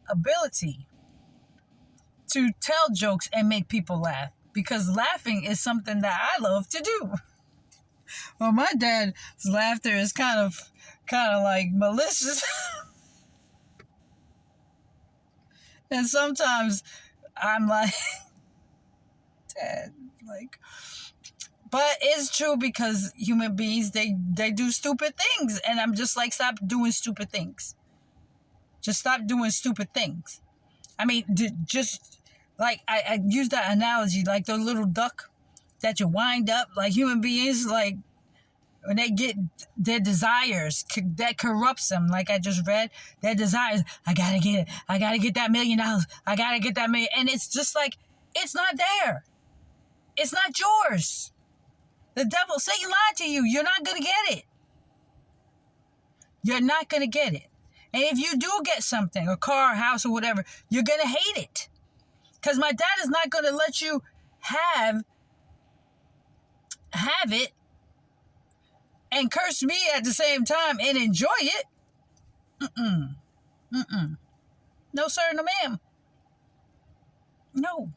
ability to tell jokes and make people laugh, because laughing is something that I love to do. Well, my dad's laughter is kind of like malicious. And sometimes I'm like, Dad, like, but it's true, because human beings, they do stupid things. And I'm just like, stop doing stupid things. Just stop doing stupid things. I mean, just like, I use that analogy, like the little duck that you wind up, like human beings, like when they get their desires, that corrupts them. Like I just read, their desires, I gotta get it. I gotta get that $1 million. I gotta get that million. And it's just like, it's not there. It's not yours. The devil, Satan lied to you. You're not going to get it. You're not going to get it. And if you do get something, a car, a house, or whatever, you're going to hate it. Because my dad is not going to let you have it and curse me at the same time and enjoy it. No, sir, no, ma'am. No.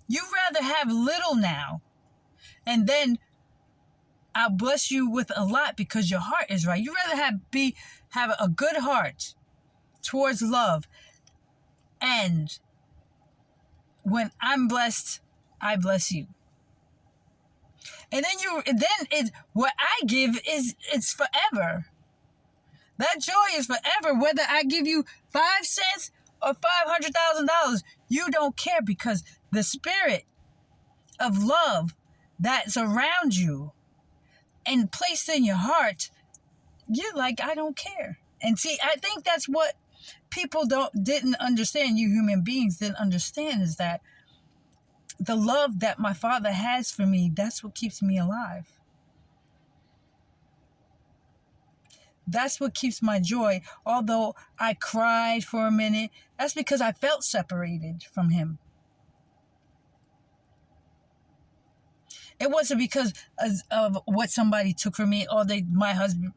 You'd rather have little now, and then I'll bless you with a lot because your heart is right. You'd rather have a good heart towards love. And when I'm blessed, I bless you. And then what I give it's forever. That joy is forever. Whether I give you 5 cents or $500,000, you don't care, because the spirit of love that's around you and placed in your heart, you're like, I don't care. And see, I think that's what people didn't understand. You human beings didn't understand, is that the love that my Father has for me, that's what keeps me alive. That's what keeps my joy. Although I cried for a minute, that's because I felt separated from him. It wasn't because of what somebody took from me, or my husband,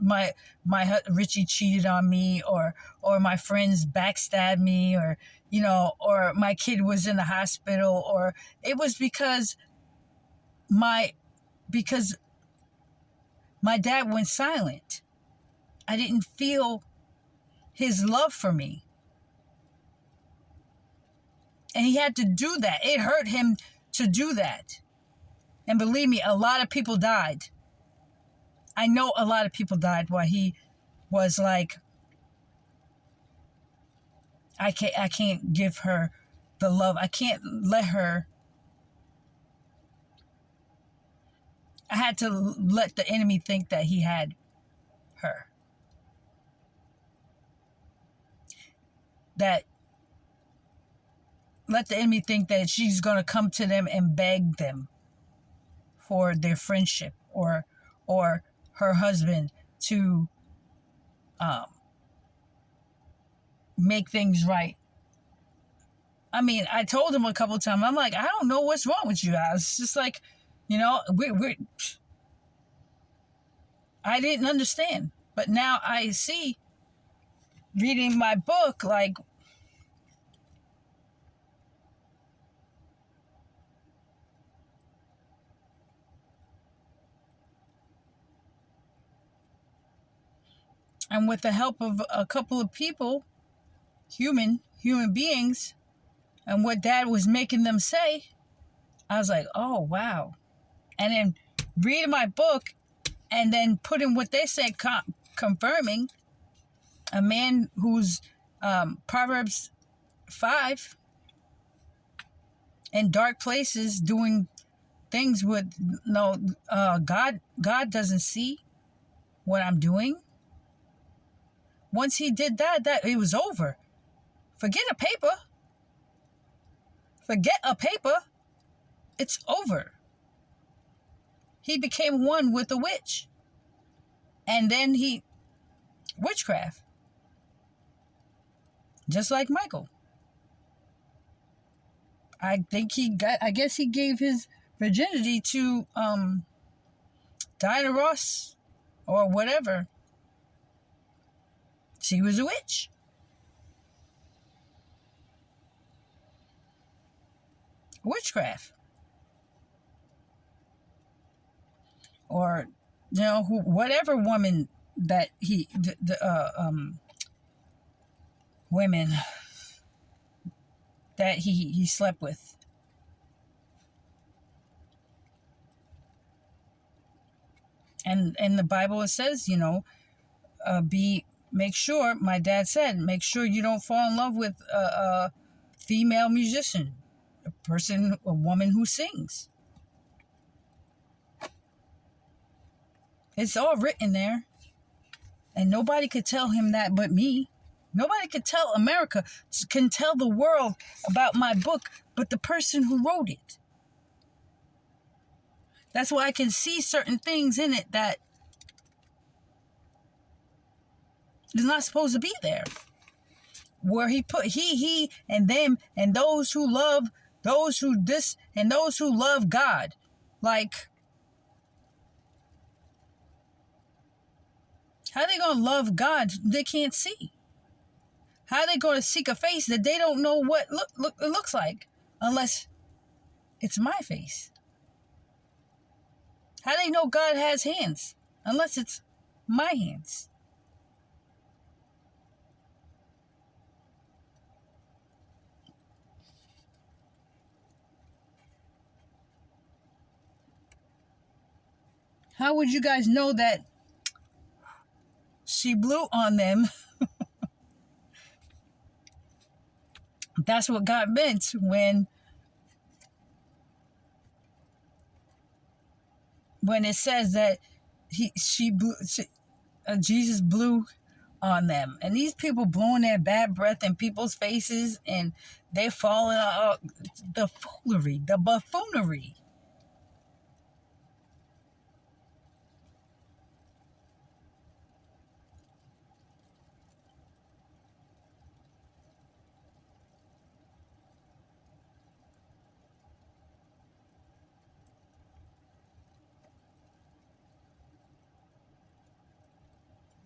Richie cheated on me, or my friends backstabbed me, or or my kid was in the hospital, or it was because my dad went silent. I didn't feel his love for me. And he had to do that. It hurt him to do that. And believe me, a lot of people died. I know a lot of people died while he was like, I can't give her the love. I can't let her. I had to let the enemy think that he had her. That let the enemy think that she's going to come to them and beg them for their friendship, or her husband to make things right. I mean, I told him a couple of times, I'm like, I don't know what's wrong with you. I was just like, I didn't understand. But now I see, reading my book, like, and with the help of a couple of people, human beings, and what Dad was making them say, I was like, oh, wow. And then reading my book and then putting what they said, confirming a man who's Proverbs 5, in dark places, doing things with God doesn't see what I'm doing. Once he did that it was over. Forget a paper. It's over. He became one with the witch. And then witchcraft. Just like Michael. I guess he gave his virginity to Diana Ross or whatever. She was a witch. witchcraft. Or, whatever woman that women that he slept with. And in the Bible it says, make sure, my dad said, make sure you don't fall in love with a female musician, a woman who sings. It's all written there. And nobody could tell him that but me. Nobody could tell America, can tell the world about my book, but the person who wrote it. That's why I can see certain things in it that is not supposed to be there. Where he put he and them and those who love, those who this and those who love God. Like, how are they going to love God they can't see? How are they going to seek a face that they don't know what it looks like unless it's my face? How do they know God has hands unless it's my hands? How would you guys know that she blew on them? That's what God meant when it says that Jesus blew on them. And these people blowing their bad breath in people's faces, and they're falling out. The foolery, the buffoonery.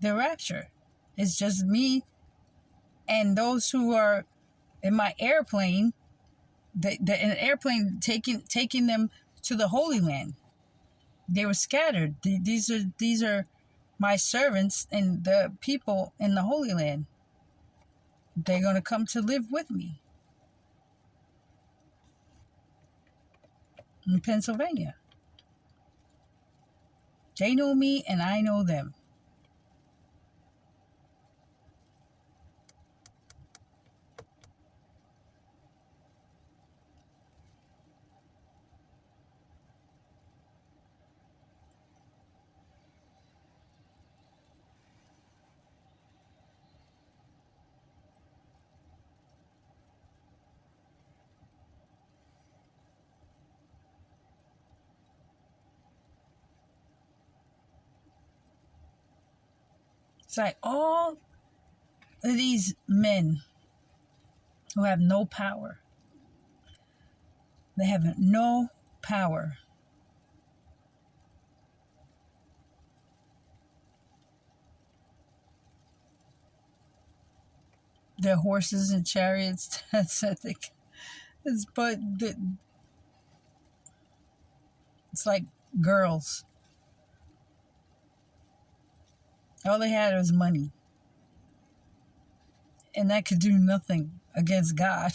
The rapture is just me and those who are in my airplane, in an airplane taking them to the Holy Land. They were scattered. These are my servants and the people in the Holy Land. They're going to come to live with me in Pennsylvania. They know me and I know them. It's like all of these men who have no power. They have no power. Their horses and chariots, that's I think. It's like girls. All they had was money. And that could do nothing against God.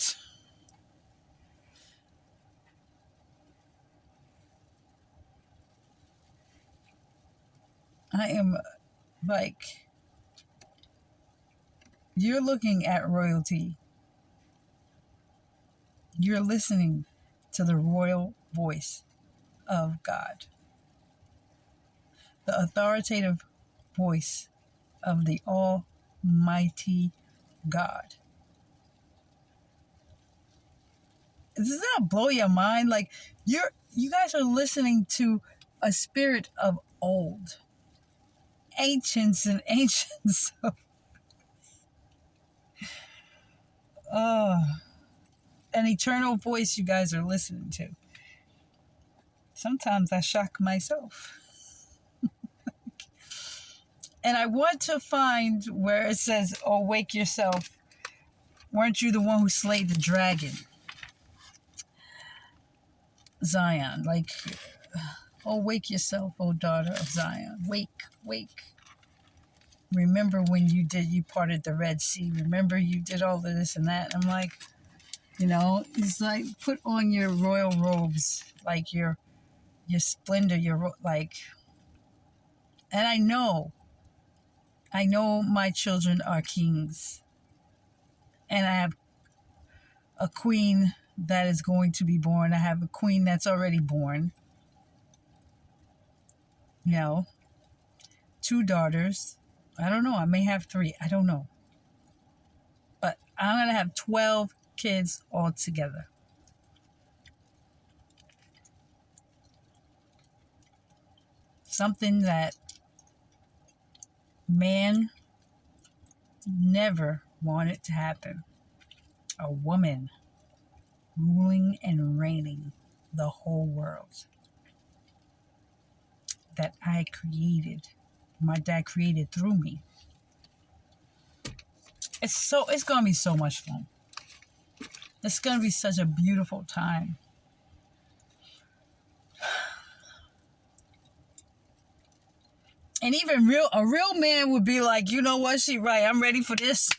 I am like, you're looking at royalty. You're listening to the royal voice of God. The authoritative voice of the Almighty God. Does that blow your mind? Like, you guys are listening to a spirit of old. Ancients and ancients. An eternal voice you guys are listening to. Sometimes I shock myself. And I want to find where it says, "Oh, wake yourself. Weren't you the one who slayed the dragon?" Zion. Like, oh, wake yourself, oh daughter of Zion. Wake, wake. Remember when you parted the Red Sea. Remember you did all of this and that. I'm like, it's like, put on your royal robes, like your splendor, and I know my children are kings, and I have a queen that is going to be born. I have a queen that's already born. 2 daughters. I don't know. I may have 3. I don't know. But I'm going to have 12 kids all together. Something that man never wanted to happen. A woman ruling and reigning the whole world that I created. My dad created through me. It's going to be so much fun. It's going to be such a beautiful time. And even a real man would be like, you know what, she right, I'm ready for this.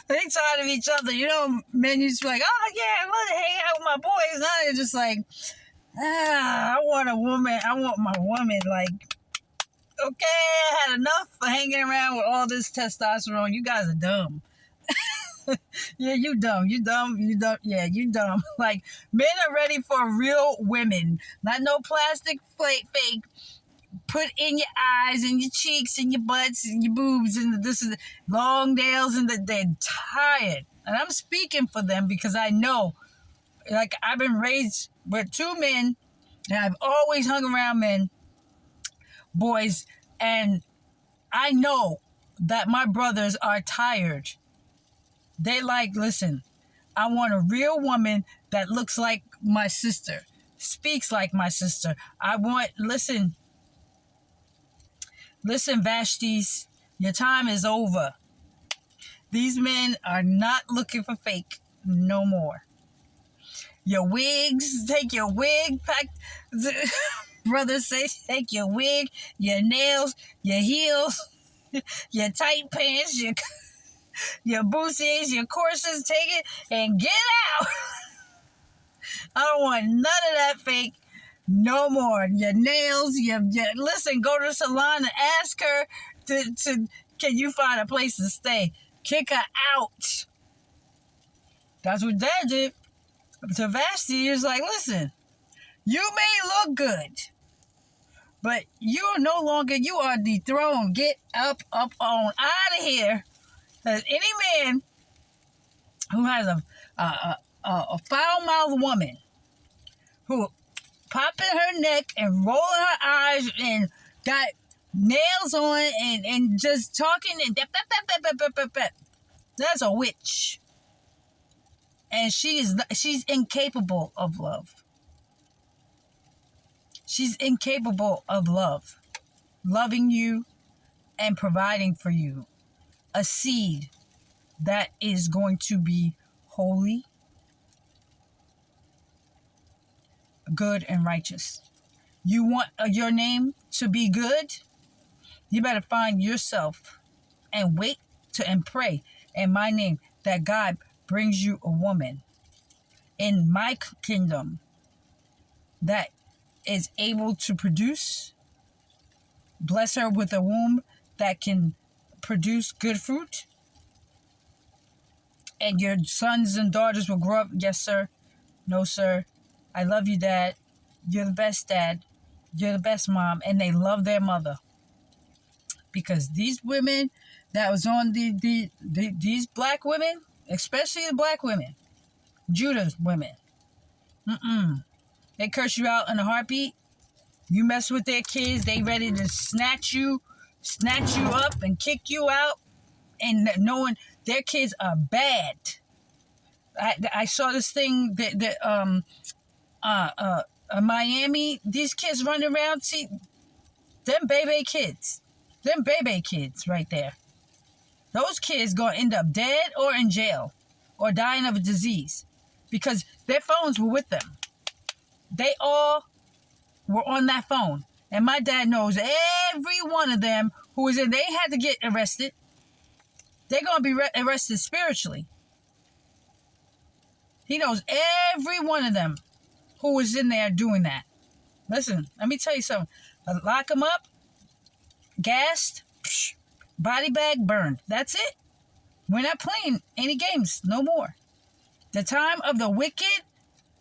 They tired of each other. Men used to be like, oh yeah, I want to hang out with my boys. Now they're just like, I want a woman. I want my woman. Like, okay, I had enough of hanging around with all this testosterone. You guys are dumb. Yeah, you dumb. You dumb. You dumb. Yeah, you dumb. Like, men are ready for real women. Not no plastic fake. Put in your eyes and your cheeks and your butts and your boobs and this is long nails and they're tired. And I'm speaking for them because I know, like, I've been raised with 2 men and I've always hung around men, boys, and I know that my brothers are tired. They like, listen, I want a real woman that looks like my sister, speaks like my sister. Listen, Vashtis, your time is over. These men are not looking for fake no more. Your wigs, take your wig, brothers say, take your wig, your nails, your heels, your tight pants, your booties, your corsets, take it and get out. I don't want none of that fake no more. Your nails, listen, go to the salon and ask her to can you find a place to stay? Kick her out. That's what Dad did. To Vashti, is like, listen, you may look good, but you're no longer, you are dethroned. Get up on out of here. Because any man who has a foul-mouthed woman who popping her neck and rolling her eyes and got nails on and just talking and that's a witch. And she's incapable of love. She's incapable of love. Loving you and providing for you a seed that is going to be holy, good, and righteous. You want your name to be good? You better find yourself and wait and pray in my name that God brings you a woman in my kingdom that is able to produce. Bless her with a womb that can produce good fruit. And your sons and daughters will grow up. Yes, sir. No, sir. I love you, Dad. You're the best dad. You're the best mom. And they love their mother. Because these women that was on these black women, especially the black women, Judah's women, they curse you out in a heartbeat. You mess with their kids, they ready to snatch you up and kick you out, and knowing their kids are bad. I saw this thing that Miami, these kids running around, see, them baby kids right there. Those kids gonna end up dead or in jail or dying of a disease because their phones were with them. They all were on that phone. And my dad knows every one of them who was in. They had to get arrested. They're going to be arrested spiritually. He knows every one of them who was in there doing that. Listen, let me tell you something. Lock them up, gassed, body bag burned. That's it. We're not playing any games no more. The time of the wicked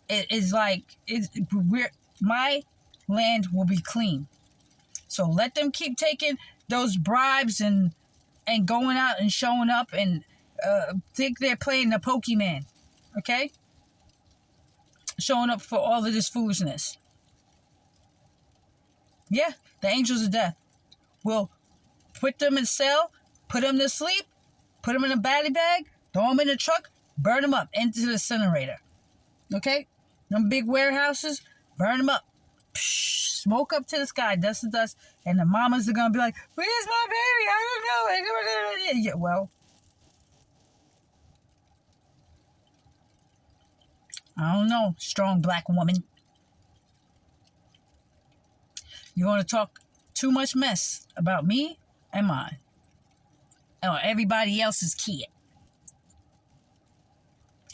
is like, my land will be clean. So let them keep taking those bribes and going out and showing up and think they're playing the Pokemon. Okay? Showing up for all of this foolishness. Yeah, the angels of death will put them in cell, put them to sleep, put them in a body bag, throw them in a truck, burn them up into the incinerator. Okay? Them big warehouses, burn them up. Psh, smoke up to the sky, dust to dust, and the mamas are going to be like, where's my baby? I don't know. Yeah, well, I don't know, strong black woman. You want to talk too much mess about me and mine, or everybody else's kid.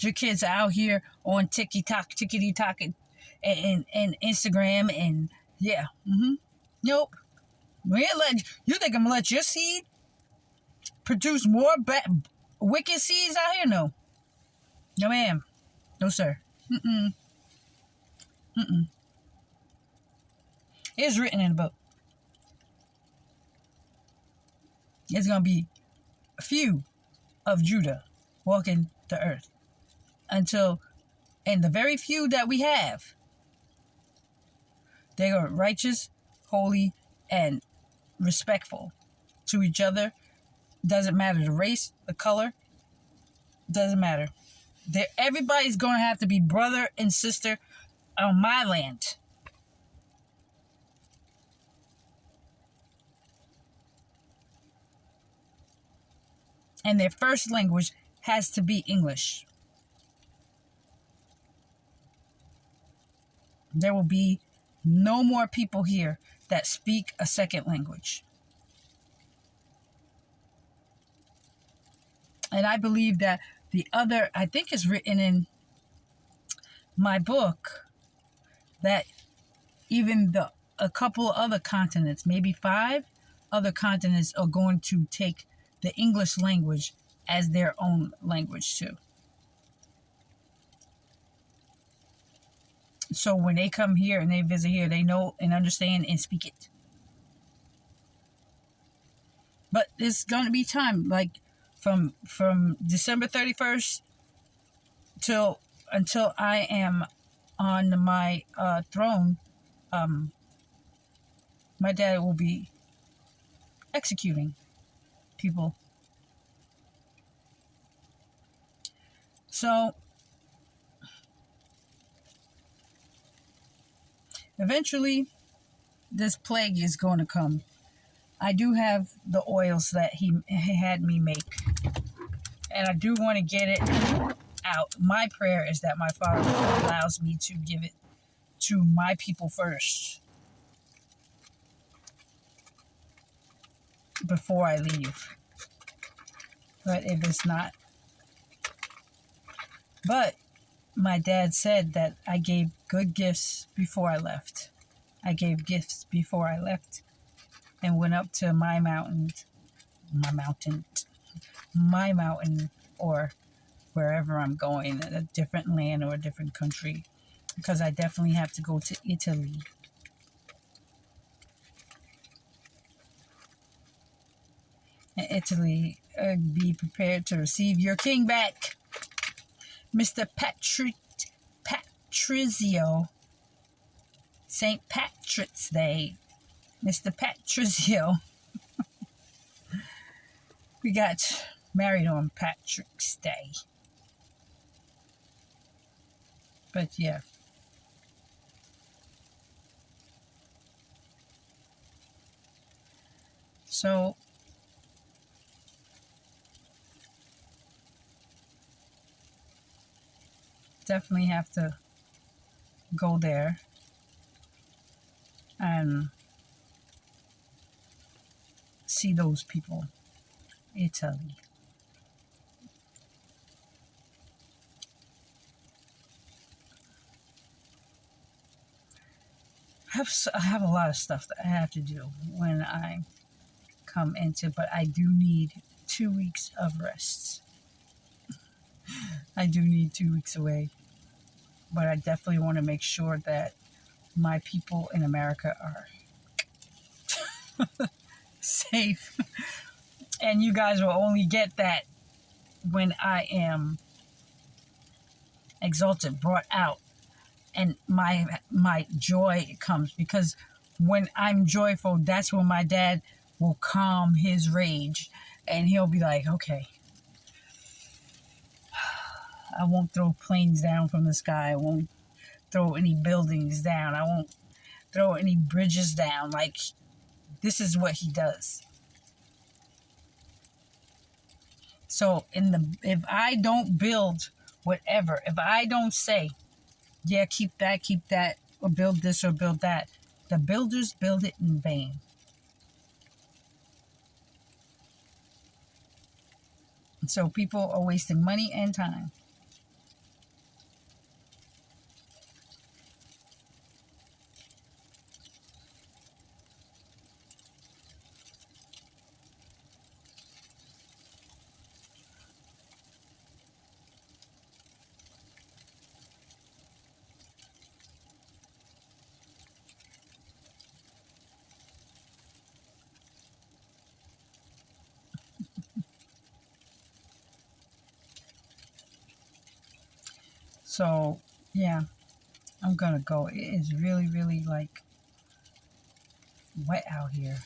Your kids are out here on TikTok, and Instagram, and yeah. Nope. You think I'm going to let your seed produce more wicked seeds out here? No. No, ma'am. No, sir. It's written in the book. It's going to be a few of Judah walking the earth and the very few that we have, they are righteous, holy, and respectful to each other. Doesn't matter the race, the color, doesn't matter. Everybody's going to have to be brother and sister on my land. And their first language has to be English. There will be no more people here that speak a second language. And I believe that I think it's written in my book, that even a couple of other continents, maybe 5 other continents, are going to take the English language as their own language too. So when they come here and they visit here, they know and understand and speak it. But it's going to be time, like from December 31st until I am on my throne. My dad will be executing people. So eventually this plague is going to come. I do have the oils that he had me make, and I do want to get it out. My prayer is that my Father allows me to give it to my people first before I leave. But if it's not, but my dad said that I gave good gifts before I left. I gave gifts before I left and went up to my mountain, or wherever I'm going, a different land or a different country, because I definitely have to go to Italy. And Italy, be prepared to receive your king back, Mr. Patrizio. St. Patrick's Day, Mr. Patrizio. We got married on Patrick's Day. But yeah. So definitely have to go there and see those people. Italy. I have a lot of stuff that I have to do when I come into, but I do need 2 weeks of rest. I do need 2 weeks away, but I definitely want to make sure that my people in America are safe. And you guys will only get that when I am exalted, brought out, and my joy comes. Because when I'm joyful, that's when my dad will calm his rage, and he'll be like, okay, I won't throw planes down from the sky. I won't throw any buildings down. I won't throw any bridges down. Like, this is what he does. So if I don't build whatever, if I don't say, yeah, keep that, or build this or build that, the builders build it in vain. So people are wasting money and time. So, yeah, I'm gonna go. It is really, really like wet out here.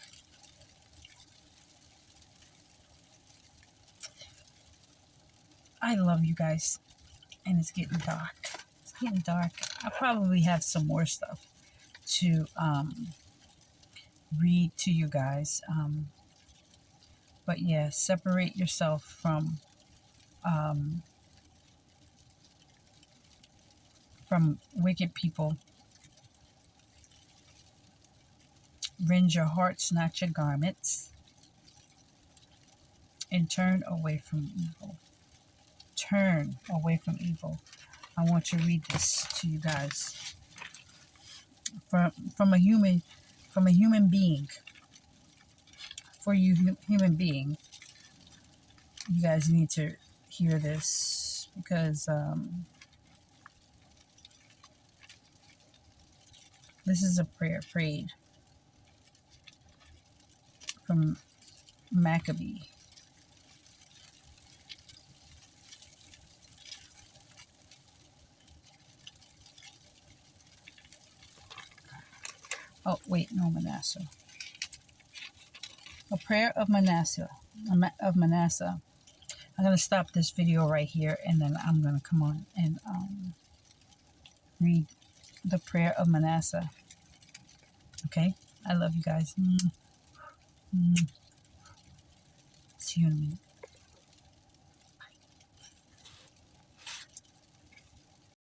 I love you guys, and it's getting dark. It's getting dark. I probably have some more stuff to read to you guys. But yeah, separate yourself from wicked people. Rend your hearts, not your garments, and turn away from evil. Turn away from evil. I want to read this to you guys from a human being. For you, human being, you guys need to hear this, because this is a prayer prayed from Maccabee. Oh, wait, no, Manasseh. A prayer of Manasseh. I'm going to stop this video right here, and then I'm going to come on and read the prayer of Manasseh. Okay? I love you guys. See you in a minute.